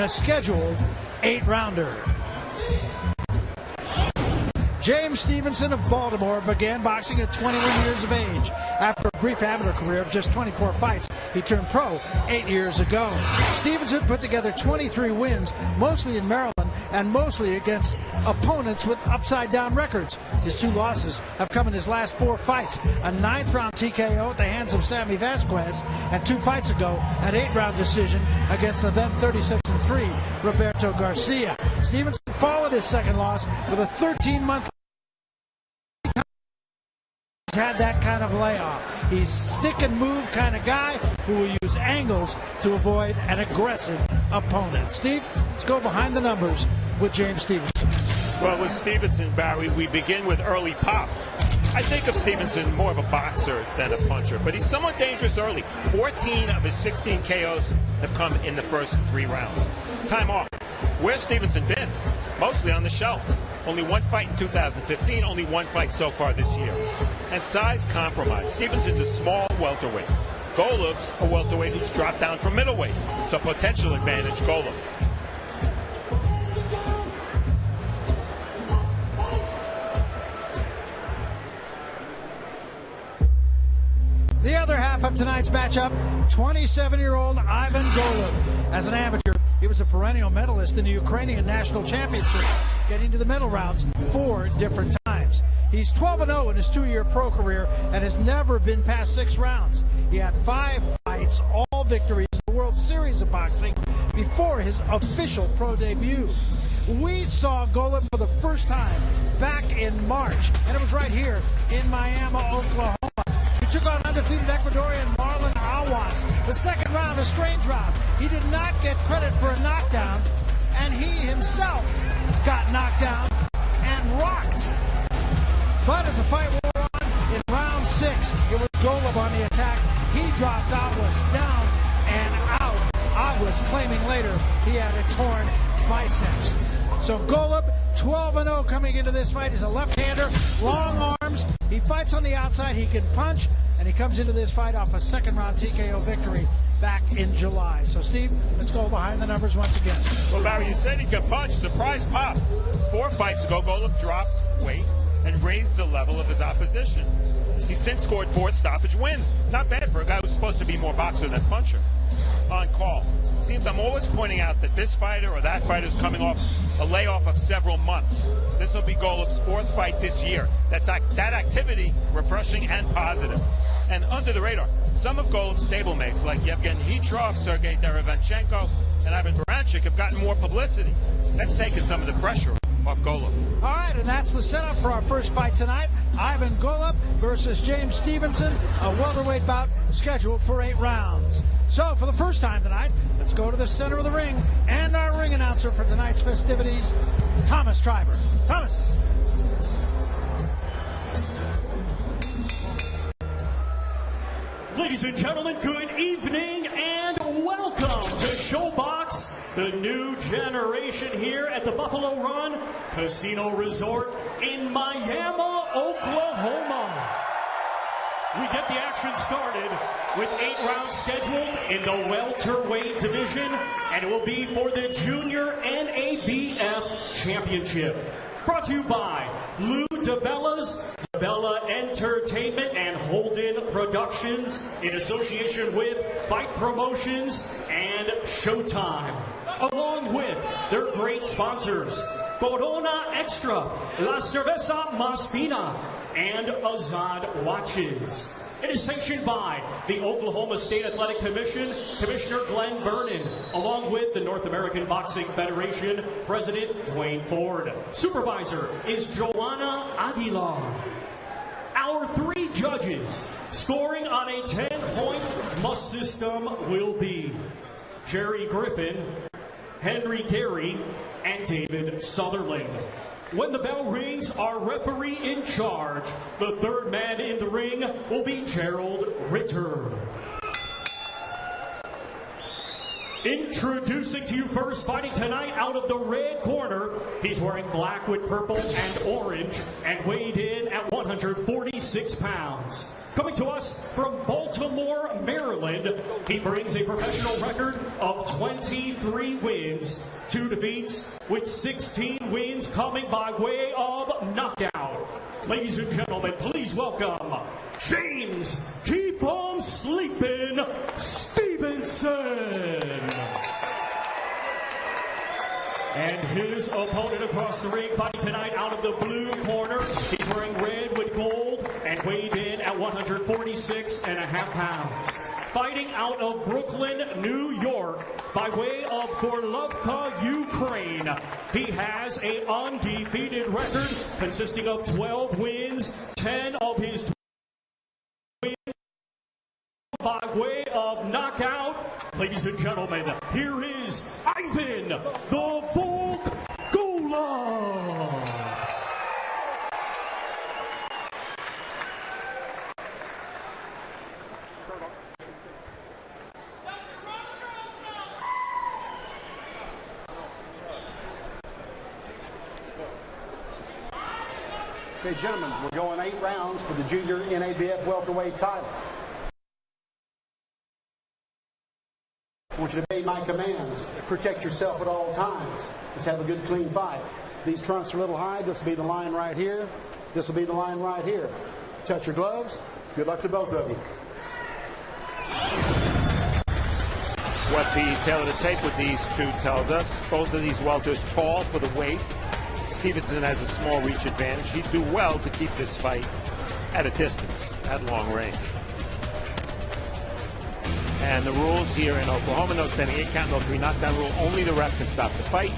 A scheduled 8-rounder. James Stevенson of Baltimore began boxing at 21 years of age. After a brief amateur career of just 24 fights, he turned pro 8 years ago. Stevенson put together 23 wins, mostly in Maryland and mostly against opponents with upside-down records. His 2 losses have come in his last 4 fights: a 9th-round TKO at the hands of Sammy Vasquez, and 2 fights ago, an 8-round decision against the then 36-3 Roberto Garcia. Stevенson followed his second loss with a 13-month. He's had that kind of layoff. He's stick-and-move kind of guy who will use angles to avoid an aggressive opponent. Steve, let's go behind the numbers with James Stevенson. Well, with Stevенson, Barry, we begin with early pop. I think of Stevenson more of a boxer than a puncher, but he's somewhat dangerous early. 14 of his 16 KOs have come in the first 3 rounds. Time off. Where's Stevenson been? Mostly on the shelf. Only 1 fight in 2015, only 1 fight so far this year. And size compromise. Stevenson's a small welterweight. Golub's a welterweight who's dropped down from middleweight, so potential advantage Golub. The other half of tonight's matchup, 27-year-old Ivan Golub. As an amateur, he was a perennial medalist in the Ukrainian National Championship, getting to the middle rounds 4 different times. He's 12-0 in his 2-year pro career and has never been past 6 rounds. He had 5 fights, all victories in the World Series of Boxing before his official pro debut. We saw Golub for the first time back in March, and it was right here in Miami, Oklahoma. He took on undefeated Ecuadorian Marlon Awas. The second round, a strange round. He did not get credit for a knockdown, and he himself got knocked down and rocked. But as the fight wore on, in round 6, it was Golub on the attack. He dropped Awas down and out. Awas claiming later he had a torn biceps. So Golub, 12-0 coming into this fight. He's a left-hander, long arms. He fights on the outside. He can punch, and he comes into this fight off a second-round TKO victory back in July. So, Steve, let's go behind the numbers once again. Well, Barry, you said he could punch. Surprise pop. 4 fights ago, Golub dropped weight and raised the level of his opposition. He's since scored 4 stoppage wins. Not bad for a guy who's supposed to be more boxer than puncher. On call. Seems I'm always pointing out that this fighter or that fighter is coming off a layoff of several months. This will be Golub's 4th fight this year. That activity, refreshing and positive. And under the radar, some of Golub's stablemates like Yevgeny Hitrov, Sergei Derevanchenko, and Ivan Baranchik have gotten more publicity. That's taken some of the pressure off Golub. All right, and that's the setup for our first fight tonight. Ivan Golub versus James Stevenson, a welterweight bout scheduled for 8 rounds. So, for the first time tonight, let's go to the center of the ring and our ring announcer for tonight's festivities, Thomas Treiber. Thomas. Ladies and gentlemen, good evening and welcome to ShowBox, the new generation here at the Buffalo Run Casino Resort in Miami, Oklahoma. We get the action started with 8 rounds scheduled in the welterweight division, and it will be for the Junior NABF Championship. Brought to you by Lou DeBella's DeBella Entertainment and Holden Productions in association with Fight Promotions and Showtime, along with their great sponsors, Corona Extra, La Cerveza Más Fina, and Azad Watches. It is sanctioned by the Oklahoma State Athletic Commission, Commissioner Glenn Vernon, along with the North American Boxing Federation, President Dwayne Ford. Supervisor is Joanna Aguilar. Our 3 judges scoring on a 10-point must system will be Jerry Griffin, Henry Carey, and David Sutherland. When the bell rings, our referee in charge, the 3rd man in the ring, will be Gerald Ritter. Introducing to you first, fighting tonight out of the red corner. He's wearing black with purple and orange and weighed in at 146 pounds. Coming to us from Baltimore, Maryland, he brings a professional record of 23 wins, 2 defeats, with 16 wins coming by way of knockout. Ladies and gentlemen, please welcome James, keep 'em sleeping, Stevenson. And his opponent across the ring, fighting tonight out of the blue corner. He's wearing red with gold and weighed in at 146.5 pounds. Fighting out of Brooklyn, New York, by way of Golovka, Ukraine. He has an undefeated record consisting of 12 wins, 10 of his wins by way of knockout. Ladies and gentlemen, here is Ivan the Volk Golub. Okay, gentlemen, we're going 8 rounds for the junior NABF welterweight title. I want you to obey my commands. Protect yourself at all times. Let's have a good, clean fight. These trunks are a little high. This will be the line right here. This will be the line right here. Touch your gloves. Good luck to both of you. What the tail of the tape with these two tells us, both of these welters tall for the weight. Stevenson has a small reach advantage. He'd do well to keep this fight at a distance, at long range. And the rules here in Oklahoma, no standing 8 count, no 3 knockdown rule. Only the ref can stop the fight.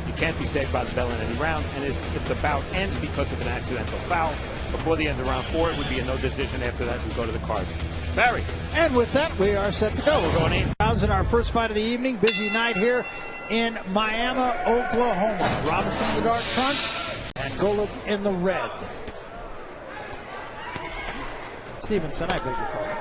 You can't be saved by the bell in any round. And if the bout ends because of an accidental foul before the end of round 4, it would be a no decision. After that, we go to the cards. Barry. And with that, we are set to go. We're going 8 rounds in our first fight of the evening. Busy night here in Miami, Oklahoma. Robinson in the dark trunks and Golub in the red. Stevenson, I beg your pardon.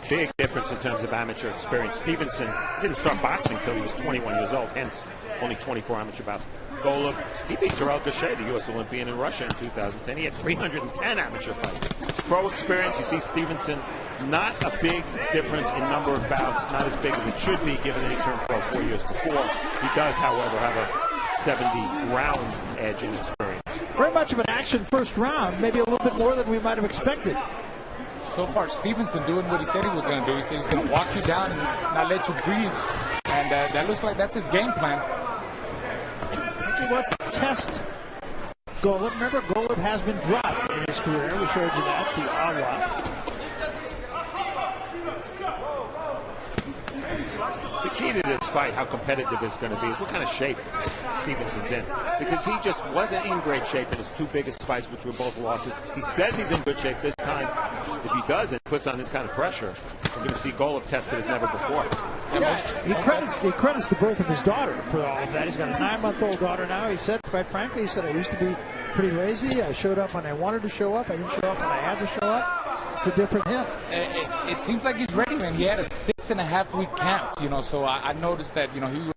Big difference in terms of amateur experience. Stevenson didn't start boxing until he was 21 years old, hence only 24 amateur bouts. Golub, he beat Terrell Gachet, the U.S. Olympian in Russia in 2010. He had 310 amateur fights. Pro experience, you see Stevenson, not a big difference in number of bouts, not as big as it should be given that he turned pro 4 years before. He does, however, have a 70-round edge in experience. Very much of an action first round, maybe a little bit more than we might have expected. So far, Stevenson doing what he said he was going to do. He said he's going to walk you down and not let you breathe. And that looks like that's his game plan. I think he wants to test Golub. Remember, Golub has been dropped in his career. We showed you that to Awa. The key to this fight, how competitive it's going to be, is what kind of shape Stevenson's in. Because he just wasn't in great shape in his 2 biggest fights, which were both losses. He says he's in good shape this time. If he doesn't, puts on this kind of pressure, we're going to see Golub tested as never before. Yeah, he credits the birth of his daughter for all of that. He's got a 9-month-old daughter now. He said, quite frankly, he said, I used to be pretty lazy. I showed up when I wanted to show up. I didn't show up when I had to show up. It's a different him. It seems like he's ready, man. He had a 6.5-week camp, you know, so I noticed that, you know, he was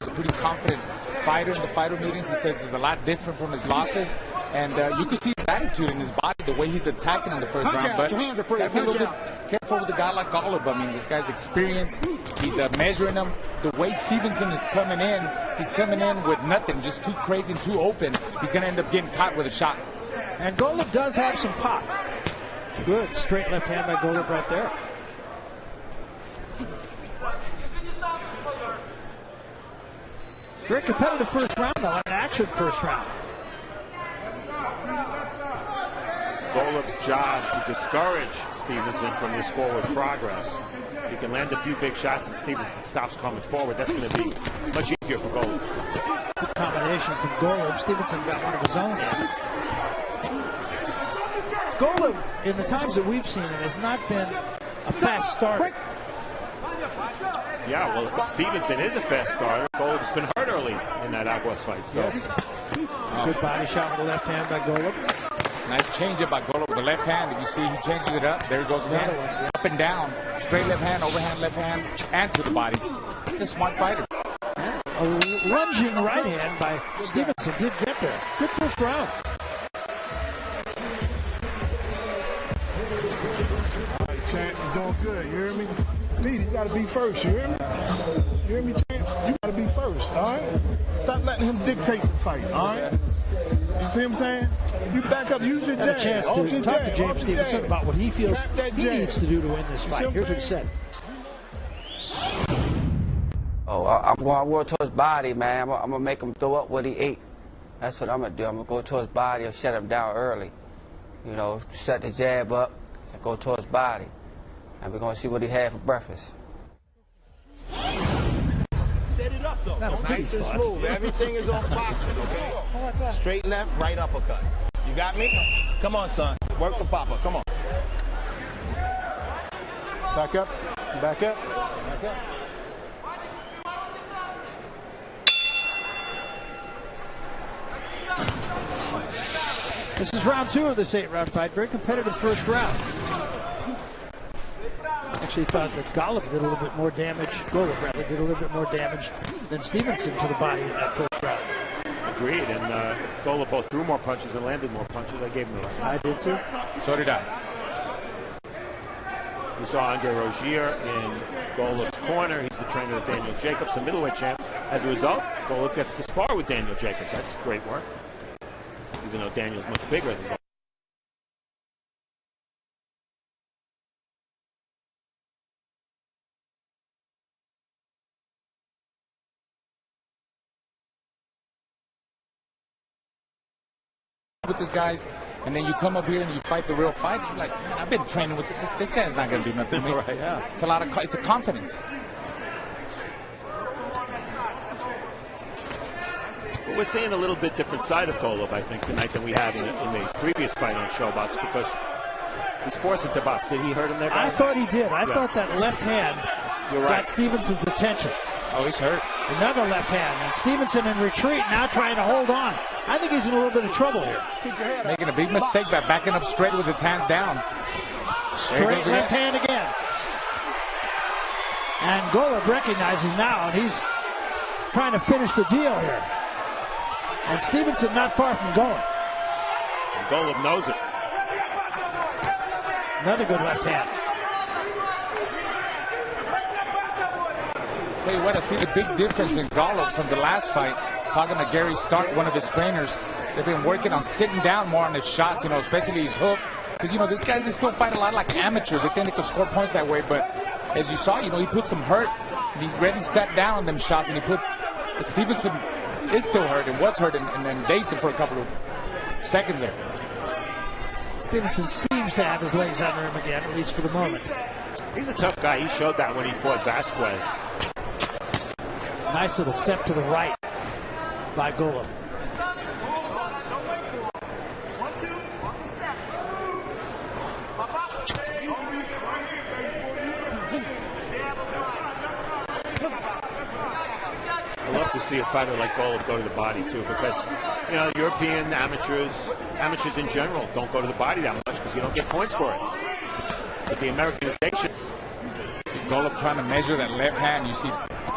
a pretty confident fighter in the fighter meetings. He says he's a lot different from his losses. And you could see his attitude in his body, the way he's attacking in the first round. But your hands are free. gotta be a little bit careful with a guy like Golub. I mean, this guy's experienced. He's measuring him. The way Stevenson is coming in, he's coming in with nothing, just too crazy and too open. He's going to end up getting caught with a shot. And Golub does have some pop. Good straight left hand by Golub right there. Very competitive first round, though, an action first round. Golub's job to discourage Stevenson from this forward progress. If you can land a few big shots and Stephenson stops coming forward, that's going to be much easier for Golub. Good combination from Golub. Stevenson got one of his own in. Golub, in the times that we've seen him, has not been a fast starter. Yeah, well, Stevenson is a fast starter. Golub's been hurt early in that Aguas fight. So. Yes. Good body shot with the left hand by Golub. Nice changeup by Golub with the left hand. If you see, he changes it up. There he goes again. Up and down. Straight left hand, overhand left hand, and to the body. He's a smart fighter. A lunging right hand by Stevenson did get there. Good first round. Chance is doing good, you hear me? Lead, you gotta be first, you hear me? You hear me, Chance? You gotta be first, all right? Stop letting him dictate the fight, all right? You see what I'm saying? You back up, use your jab. Had a chance to talk to James Stevenson about what he feels he needs to do to win this fight. Here's what he said. Oh, I'm going to his body, man. I'm going to make him throw up what he ate. That's what I'm going to do. I'm going to go to his body and shut him down early. You know, set the jab up and go to his body. And we're going to see what he had for breakfast. Set it up, though. Nice and smooth. Everything is on boxing, okay? Straight left, right uppercut. You got me? Come on, son. Work the papa. Come on. Back up. Back up. Back up. This is round 2 of this 8-round fight. Very competitive first round. Actually thought that Golub did a little bit more damage. Golub rather did a little bit more damage than Stevenson to the body in that first round. Agreed, and Golub both threw more punches and landed more punches. I gave him the right. I did too. So did I. We saw Andre Rozier in Golub's corner. He's the trainer of Daniel Jacobs, the middleweight champ. As a result, Golub gets to spar with Daniel Jacobs. That's great work. Even though Daniel's much bigger than Golub. With these guys, and then you come up here and you fight the real fight. You're like, man, I've been training with this. This guy's not going to do nothing to me. Right. Yeah. It's a lot of. It's a confidence. But we're seeing a little bit different side of Golub, I think, tonight than we have in the previous fight on Showbox, because he's forced into box. Did he hurt him there, Brian? I thought he did. I thought that left hand got Stevenson's attention. Oh, he's hurt. Another left hand. And Stevenson in retreat, now trying to hold on. I think he's in a little bit of trouble here. Keep your head up. Making a big mistake by backing up straight with his hands down. Straight left hand again. And Golub recognizes now, and he's trying to finish the deal here. And Stevenson not far from going. And Golub knows it. Another good left hand. Tell you what, I see the big difference in Golub from the last fight. Talking to Gary Stark, one of his trainers, they've been working on sitting down more on his shots, you know, especially his hook. Because, you know, these guys, they still fight a lot like amateurs. They think they can score points that way. But as you saw, you know, he put some hurt. And he really sat down on them shots. And he put Stevenson is still hurt and was hurt and then dazed him for a couple of seconds there. Stevenson seems to have his legs under him again, at least for the moment. He's a tough guy. He showed that when he fought Vasquez. Nice little step to the right by Golub. I love to see a fighter like Golub go to the body too, because, you know, European amateurs in general don't go to the body that much because you don't get points for it. But the Americanization. Golub trying to measure that left hand. You see,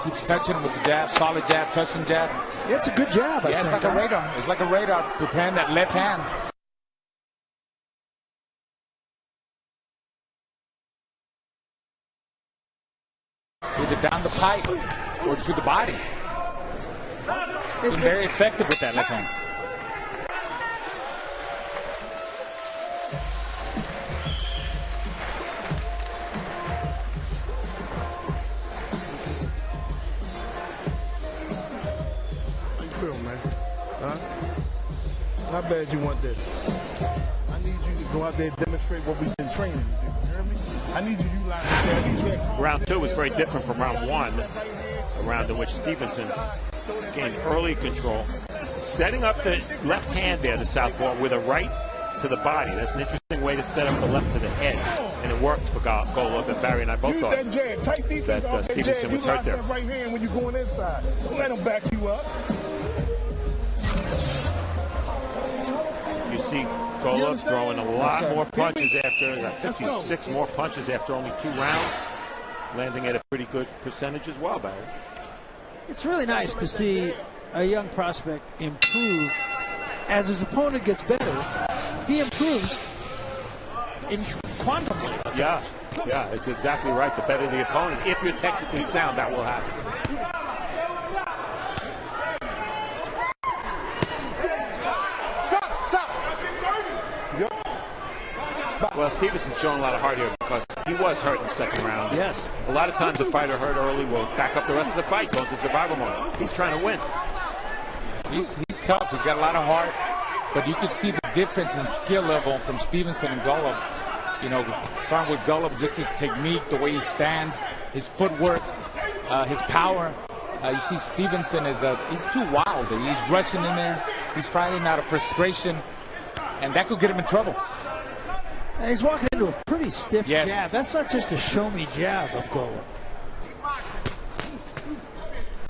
keeps touching with the jab, solid jab, touching jab. Yeah, it's a good jab. Yeah, it's like a radar. It's like a radar preparing that left hand. Either down the pipe or to the body. Been very effective with that left hand. Man. Huh? How bad you want this? I need you to go out there and demonstrate what we've been training to do. You hear me? I need you to utilize that. I need you to Round 2 was very different from round 1, a round in which Stevенson gained early control, setting up the left hand there, the southpaw, with a right to the body. That's an interesting way to set up the left to the head, and it worked for Golub. And Barry and I both use thought that jab. Tight defense that off that Stevenson jab. was hurt Utilize there. that right hand when you're going inside. Don't let him back you up. You see Golub throwing a lot more punches after 56 more punches after only 2 rounds, landing at a pretty good percentage as well, Barry. It's really nice to see a young prospect improve as his opponent gets better. He improves in quantumly. Yeah, it's exactly right. The better the opponent, if you're technically sound, that will happen. Well, Stevenson's showing a lot of heart here because he was hurt in the second round. Yes. A lot of times a fighter hurt early will back up the rest of the fight, go into survival mode. He's trying to win. He's tough. He's got a lot of heart, but you could see the difference in skill level from Stevenson and Golub. You know, starting with Golub, just his technique, the way he stands, his footwork, his power. You see Stevenson he's too wild. He's rushing in there. He's fighting out of frustration, and that could get him in trouble. And he's walking into a pretty stiff Yes. jab. That's not just a show-me jab of Golub.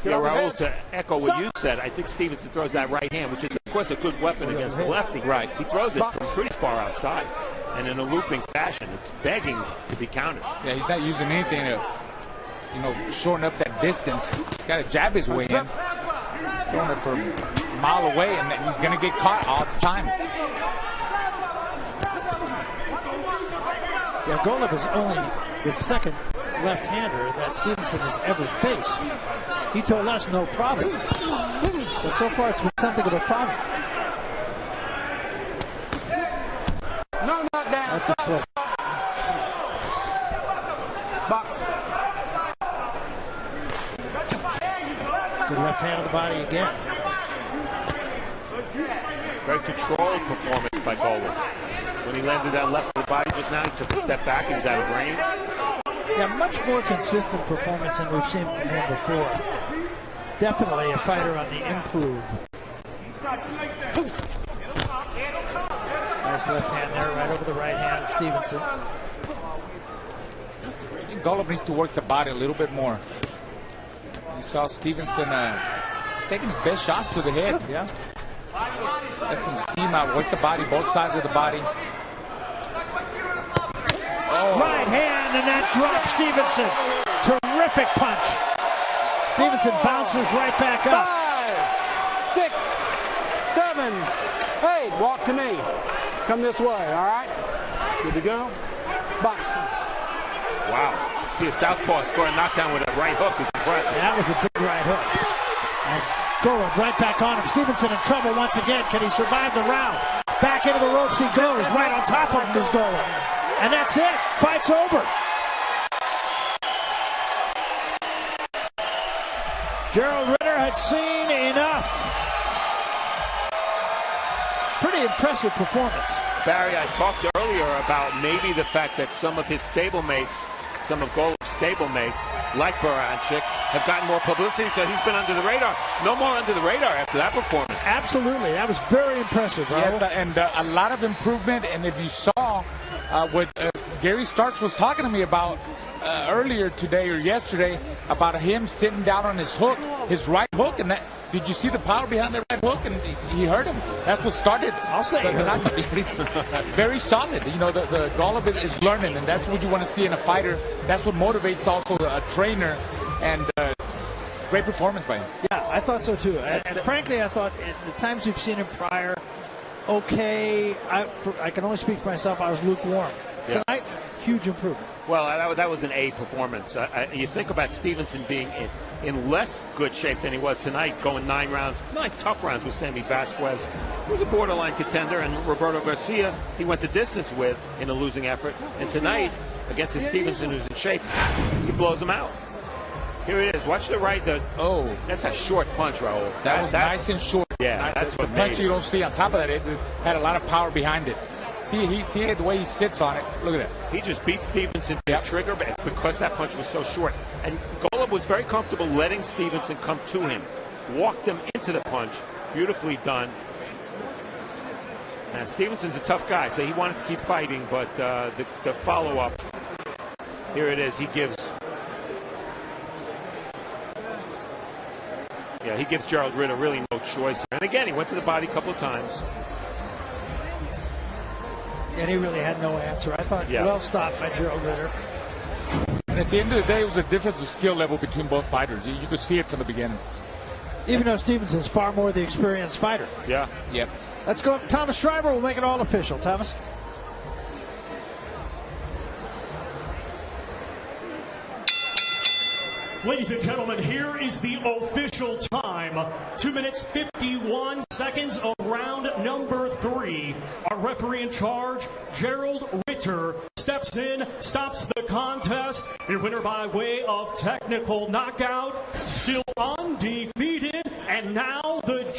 Yeah, Raul, to echo what you said, I think Stevenson throws that right hand, which is, of course, a good weapon against the lefty. Right. He throws it from pretty far outside, and in a looping fashion. It's begging to be countered. Yeah, he's not using anything to, shorten up that distance. He's got to jab his way in. He's throwing it from a mile away, and he's going to get caught all the time. Yeah, Golub is only the second left-hander that Stevenson has ever faced. He told us no problem, but so far it's been something of a problem. No knockdown. That's a slip. Box. Good left hand on the body again. Very controlled performance by Golub. When he landed that left to the body just now, he took a step back and he's out of range. Yeah, much more consistent performance than we've seen from him before. Definitely a fighter on the improve. Nice left hand there, right over the right hand of Stevenson. I think Golub needs to work the body a little bit more. You saw Stevenson he's taking his best shots to the head. Yeah. Let some steam out, work the body, both sides of the body. Oh. Right hand, and that drops Stevenson. Terrific punch. Stevenson bounces right back up. 5, 6, 7, 8. Walk to me. Come this way, all right? Good to go. Box. Wow. See a southpaw score a knockdown with a right hook is impressive. That was a big right hook. And Golub right back on him. Stevenson in trouble once again. Can he survive the round? Back into the ropes he goes. Right on top of him is Golub. And that's it. Fight's over. Gerald Ritter had seen enough. Pretty impressive performance. Barry, I talked earlier about maybe the fact that some of his stablemates, some of Golub's stablemates, like Baranchik, have gotten more publicity, so he's been under the radar. No more under the radar after that performance. Absolutely. That was very impressive, Raul. Yes, and a lot of improvement. And if you saw what Gary Starks was talking to me about earlier today or yesterday about him sitting down on his hook, his right hook, and that. Did you see the power behind the right hook? And he hurt him. That's what started. I'll say very solid. You know, the Golub is learning, and that's what you want to see in a fighter. That's what motivates also a trainer, and great performance by him. Yeah, I thought so too. And frankly, I thought the times we've seen him prior, okay, I can only speak for myself. I was lukewarm. Yeah. Tonight, huge improvement. Well, that was an A performance. You think about Stevenson being in less good shape than he was tonight, going 9 tough rounds with Sammy Vasquez, who was a borderline contender, and Roberto Garcia, he went the distance with in a losing effort. And tonight, against a Stevenson who's in shape, he blows him out. Here it is. Watch the right. That's a short punch, Raul. That was nice and short. Yeah, that's the what punch made you it. don't see. On top of that, it had a lot of power behind it. See the way he sits on it. Look at that. He just beat Stevenson to the trigger because that punch was so short. And Golub was very comfortable letting Stevenson come to him. Walked him into the punch. Beautifully done. And Stevenson's a tough guy, so he wanted to keep fighting, but the follow-up, here it is. He gives Gerald Ritter really no choice. And again, he went to the body a couple of times. And he really had no answer. I thought well stopped by Gerald Ritter. And at the end of the day, it was a difference of skill level between both fighters. You could see it from the beginning. Even though Stevenson's far more the experienced fighter. Yeah. Yep. Let's go up. Thomas Schreiber will make it all official. Thomas. Ladies and gentlemen, here is the official time. 2 minutes, 51 seconds of round number 3. Our referee in charge, Gerald Ritter, steps in, stops the contest. Your winner by way of technical knockout, still undefeated. And now the